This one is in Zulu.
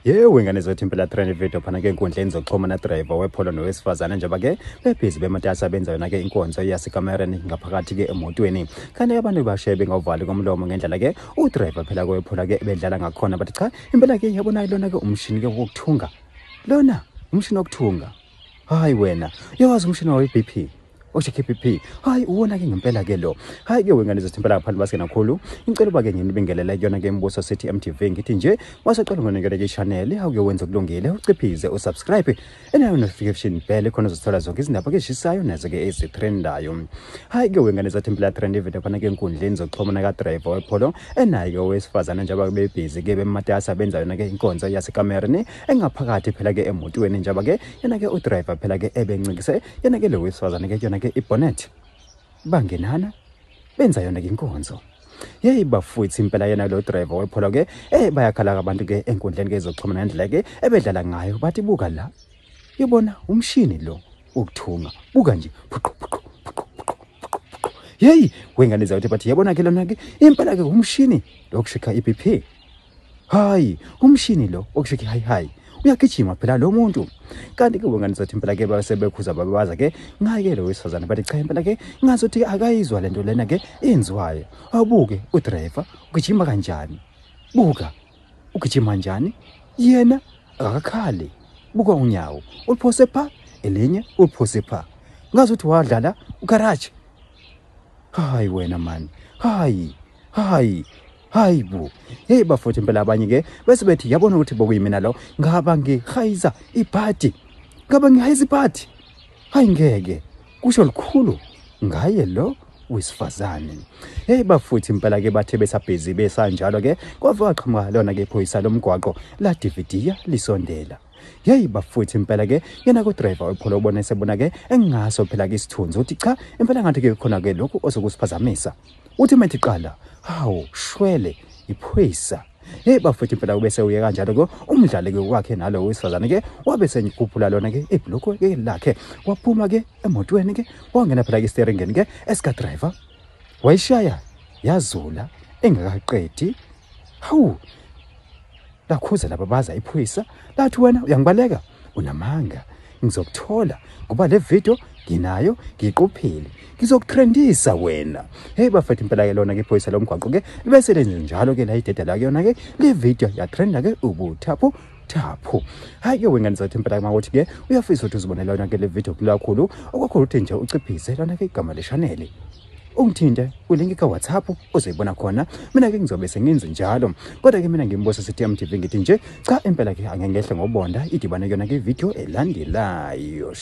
Yewe ngane zothi impela trend video phana ke enkundleni zokuxhumana driver wepolo nowesifazana njengoba ke bebhizi bematasa benza yona ke inkonzo yasekamereni ngaphakathi ke emotweni kanti abantu bashiye bengavali komlomo ngendlela ke udriver phela kwephola ke bedlala ngakhona bathi cha impela ke yabona lona ke umshini ke wokuthunga lona umshini wokuthunga hayi wena yawazi umshini we-BP oshikhiphiphi hayi uwona ke ngempela ke lo hayi ke wengane zothi impela ngaphandle basike nakhulu incela uba ke nginibingelela yona ke imbuso City MTV ngithi nje wasaqala ngonikele ke channel awuke wenza kulungile uciphize usubscribe enayo notification bell khona uzothola zonke izindaba ke zishisayo nazo ke ezitrendayo hayi ke wengane zothi impela trend video khona ke enkundleni zokuxhumana ka driver wepolo enayo ke owesifazana njengoba be busy ke bematasa benza yona ke inkonzo yasekamereni engaphakathi phela ke emotweni njengoba ke yena ke udriver phela ke ebencikise yena ke lo wesifazana ke yona ke ibonnet bangenana benza yona ke inkonzo yeyi bafuthu impela yena lo driver wephola ke bayakhala abantu ke enkundleni ke zokuxhumana ngendlela ke ebedlala ngayo bathi buka la yibona umshini lo ukuthunga buka nje yeyi wengane zawuthi bathi yabona ke lona ke impela ke umshini lokushika iBP hayi umshini lo okushika hayi uyagijima phela lo muntu kanti ke wengane zathi impela ke basebekhuza babaza ke ngake lo wesifazana bathi cha impela ke ngazothi akayizwa lento lena ke enziwayo abuke udriver ugijima kanjani buka ugijima kanjani yena akakhali buka unyawo uphose pha elinye uphose pha ngazothi wadlala ugarage hayi wena man hayi bu hey bafuthu impela abanye ke bese bethi yabona ukuthi bokuyimina lo ngaba ngihayiza iparty ngaba ngihayiza iparty hayi ngeke kusho likhulu ngaye lo wesifazane hey bafuthu impela ke bathe besabhizi besanjalo ke kwava qhamuka lona ke iphoyisa lomgwaqo la DVD lisondela yeyi bafuthu impela ke yena ku driver wephola ubona sebona ke engaso phela ke isithunzi uthi cha impela ngathi ke khona ke lokho osokusiphazamisa uthi methi qala hawo shwele iphoyisa hey bafuthu impela ubese uye kanjalo ke umdlali ke wakhe nalo wesifazane ke wabe senyikhuphula lona ke ibhloko ke lakhe waphuma ke emotweni ke wangena phela ke steeringeni ke esika driver wayishaya yazula engakaqedi hawu lakhuza lababaza iphoyisa lathi wena uyangibaleka unamanga ngizokuthola ngoba le video nginayo ngiqophile ngizokutrendisa wena hey bafethu impela ke lona ke iphoyisa lomgwaqo ke bese lenze njalo ke la idedela ke yona ke le video ya trenda ke ubuthaphu hayi ke wengane zathi impela makuthi ke uyafisa ukuthi uzibonela yona ke le video kulakhulu okwakhulu uthi nje uciphize lona ke igama le channel ungithinte kulink ka WhatsApp uzoyibona khona mina ke ngizobe sengenza njalo kodwa ke mina ngimbosa City MTV ngithi nje cha impela ke angengehle ngobonda idibane yona ke video elandelayo